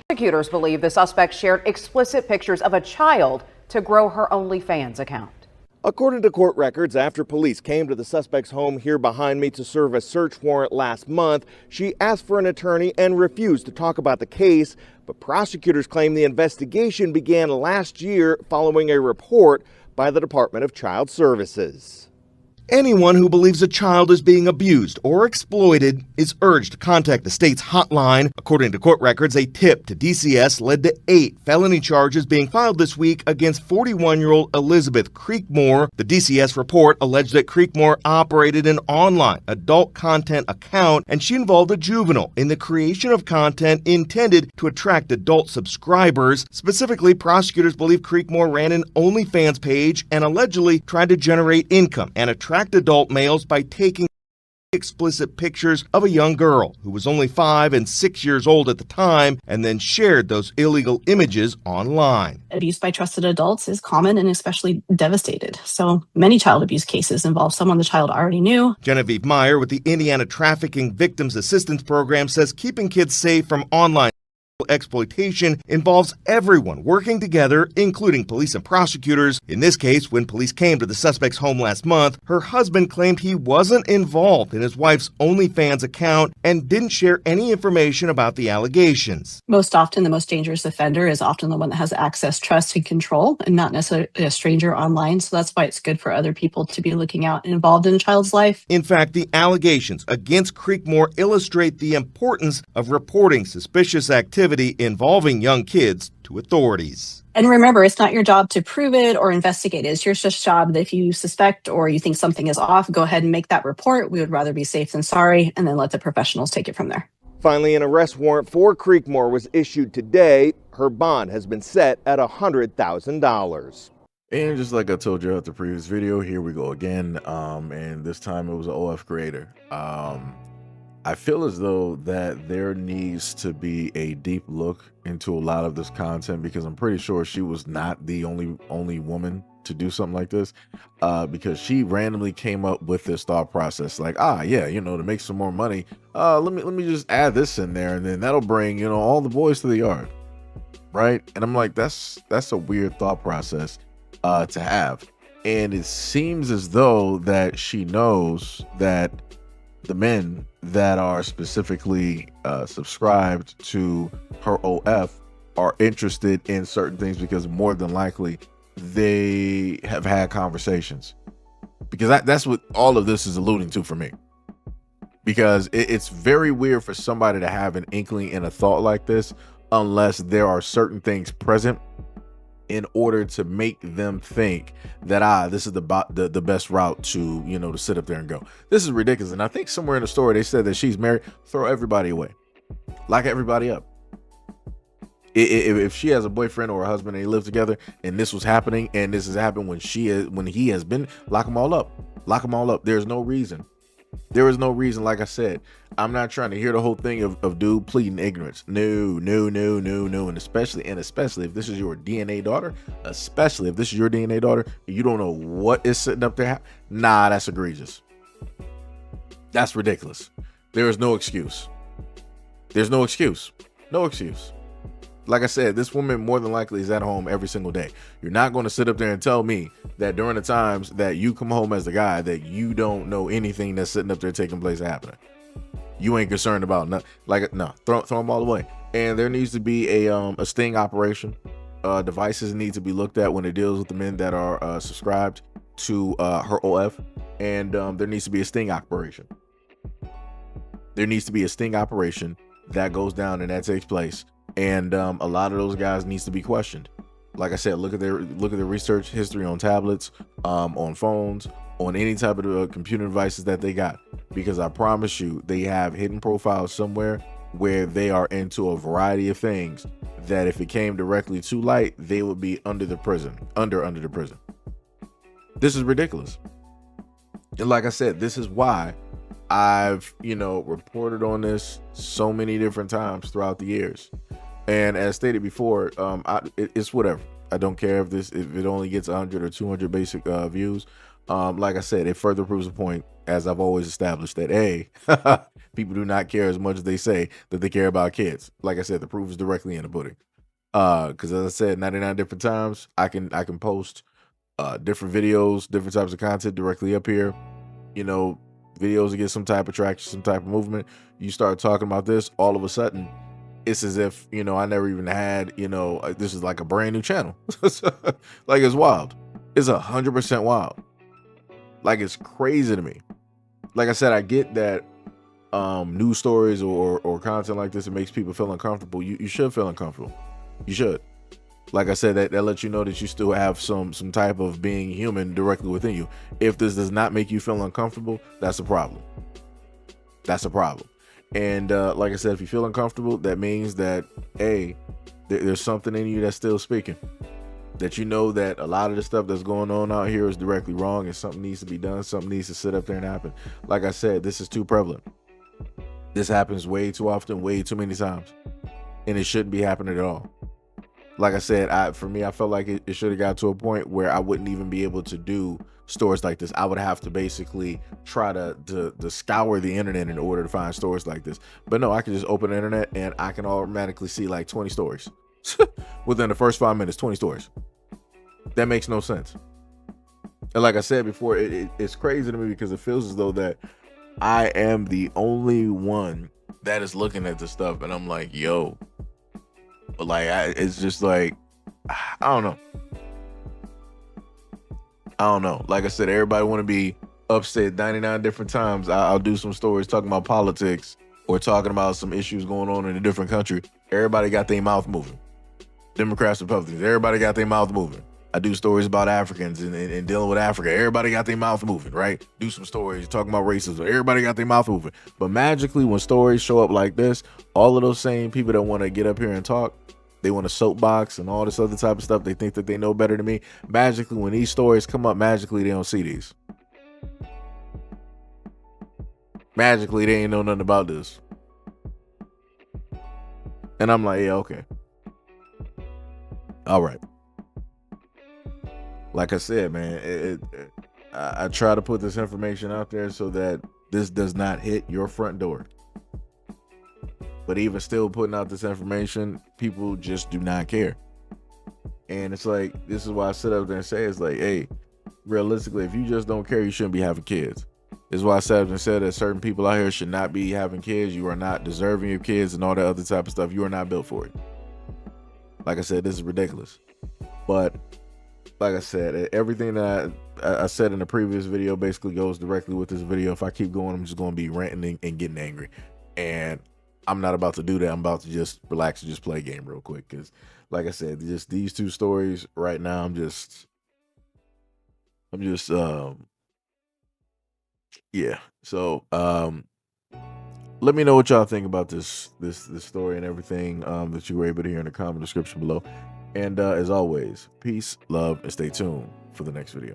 Prosecutors believe the suspect shared explicit pictures of a child to grow her OnlyFans account. According to court records, after police came to the suspect's home here behind me to serve a search warrant last month, she asked for an attorney and refused to talk about the case. But prosecutors claim the investigation began last year following a report by the Department of Child Services. Anyone who believes a child is being abused or exploited is urged to contact the state's hotline. According to court records, a tip to DCS led to 8 felony charges being filed this week against 41-year-old Elizabeth Creekmore. The DCS report alleged that Creekmore operated an online adult content account, and she involved a juvenile in the creation of content intended to attract adult subscribers. Specifically, prosecutors believe Creekmore ran an OnlyFans page and allegedly tried to generate income and attract adult males by taking explicit pictures of a young girl who was only 5 and 6 years old at the time, and then shared those illegal images online. Abuse by trusted adults is common and especially devastated. So many child abuse cases involve someone the child already knew. Genevieve Meyer with the Indiana Trafficking Victims Assistance Program says keeping kids safe from online exploitation involves everyone working together, including police and prosecutors. In this case, when police came to the suspect's home last month, her husband claimed he wasn't involved in his wife's OnlyFans account and didn't share any information about the allegations. Most often, the most dangerous offender is often the one that has access, trust, and control, and not necessarily a stranger online. So that's why it's good for other people to be looking out and involved in a child's life. In fact, the allegations against Creekmore illustrate the importance of reporting suspicious activity involving young kids to authorities. And remember, it's not your job to prove it or investigate it. It's your just job that if you suspect or you think something is off, go ahead and make that report. We would rather be safe than sorry, and then let the professionals take it from there. Finally, an arrest warrant for Creekmore was issued today. Her bond has been set at $100,000. And just like I told you at the previous video, here we go again. And this time it was an OF creator. I feel as though that there needs to be a deep look into a lot of this content, because I'm pretty sure she was not the only woman to do something like this, because she randomly came up with this thought process like, yeah, you know, to make some more money, let me just add this in there, and then that'll bring, you know, all the boys to the yard, right? And I'm like, that's a weird thought process to have. And it seems as though that she knows that the men that are specifically subscribed to her OF are interested in certain things, because more than likely they have had conversations, because that's what all of this is alluding to for me. Because it's very weird for somebody to have an inkling and a thought like this unless there are certain things present in order to make them think that this is the best route to, you know, to sit up there and go, this is ridiculous. And I think somewhere in the story they said that she's married. Throw everybody away, lock everybody up. If she has a boyfriend or a husband and they live together and this was happening, and this has happened when he has been, lock them all up. There's no reason. There is no reason. Like I said, I'm not trying to hear the whole thing of dude pleading ignorance. No. And especially if this is your DNA daughter, you don't know what is sitting up there. Nah, that's egregious. That's ridiculous. There is no excuse. There's no excuse. No excuse. Like I said, this woman more than likely is at home every single day. You're not going to sit up there and tell me that during the times that you come home as the guy that you don't know anything that's sitting up there taking place happening. You ain't concerned about nothing. Like, no, throw them all away. And there needs to be a sting operation. Devices need to be looked at when it deals with the men that are subscribed to her OF. And there needs to be a sting operation. There needs to be a sting operation that goes down and that takes place. And a lot of those guys needs to be questioned. Like I said, look at their research history on tablets, on phones, on any type of computer devices that they got, because I promise you they have hidden profiles somewhere where they are into a variety of things that if it came directly to light, they would be under the prison. This is ridiculous. And like I said, this is why I've, you know, reported on this so many different times throughout the years. And as stated before, it's whatever. I don't care if it only gets 100 or 200 basic views. Like I said, it further proves the point, as I've always established, that hey, people do not care as much as they say that they care about kids. Like I said, the proof is directly in the pudding. Because as I said, 99 different times, I can post different videos, different types of content directly up here. You know, videos that get some type of traction, some type of movement. You start talking about this, all of a sudden, it's as if, you know, I never even had, you know, this is like a brand new channel. Like, it's wild. It's 100% wild. Like, it's crazy to me. Like I said, I get that news stories or content like this, it makes people feel uncomfortable. You should feel uncomfortable. You should. Like I said, that lets you know that you still have some type of being human directly within you. If this does not make you feel uncomfortable, that's a problem. That's a problem. And like I said, if you feel uncomfortable, that means that, hey, there's something in you that's still speaking. That you know that a lot of the stuff that's going on out here is directly wrong and something needs to be done. Something needs to sit up there and happen. Like I said, this is too prevalent. This happens way too often, way too many times. And it shouldn't be happening at all. Like I said, for me, I felt like it should have got to a point where I wouldn't even be able to do stories like this. I would have to basically try to scour the internet in order to find stories like this. But no, I can just open the internet and I can automatically see like 20 stories. Within the first 5 minutes, 20 stories. That makes no sense. And like I said before, it's crazy to me because it feels as though that I am the only one that is looking at this stuff. And I'm like, yo. But like, it's just like, I don't know. I don't know. Like I said, everybody want to be upset 99 different times. I'll do some stories talking about politics or talking about some issues going on in a different country. Everybody got their mouth moving. Democrats, Republicans, everybody got their mouth moving. I do stories about Africans and dealing with Africa. Everybody got their mouth moving, right? Do some stories talking about racism. Everybody got their mouth moving. But magically, when stories show up like this, all of those same people that want to get up here and talk, they want to soapbox and all this other type of stuff. They think that they know better than me. Magically, when these stories come up, magically, they don't see these. Magically, they ain't know nothing about this. And I'm like, yeah, okay. All right. Like I said, man, I try to put this information out there so that this does not hit your front door. But even still putting out this information, people just do not care. And it's like, this is why I sit up there and say, it's like, hey, realistically, if you just don't care, you shouldn't be having kids. This is why I sat up and said that certain people out here should not be having kids. You are not deserving of kids and all that other type of stuff. You are not built for it. Like I said, this is ridiculous. But like I said, everything that I said in the previous video basically goes directly with this video. If I keep going, I'm just going to be ranting and getting angry. And I'm not about to do that. I'm about to just relax and just play a game real quick. Because like I said, just these two stories right now, I'm just yeah. So let me know what y'all think about this story and everything that you were able to hear in the comment description below. And as always, peace, love, and stay tuned for the next video.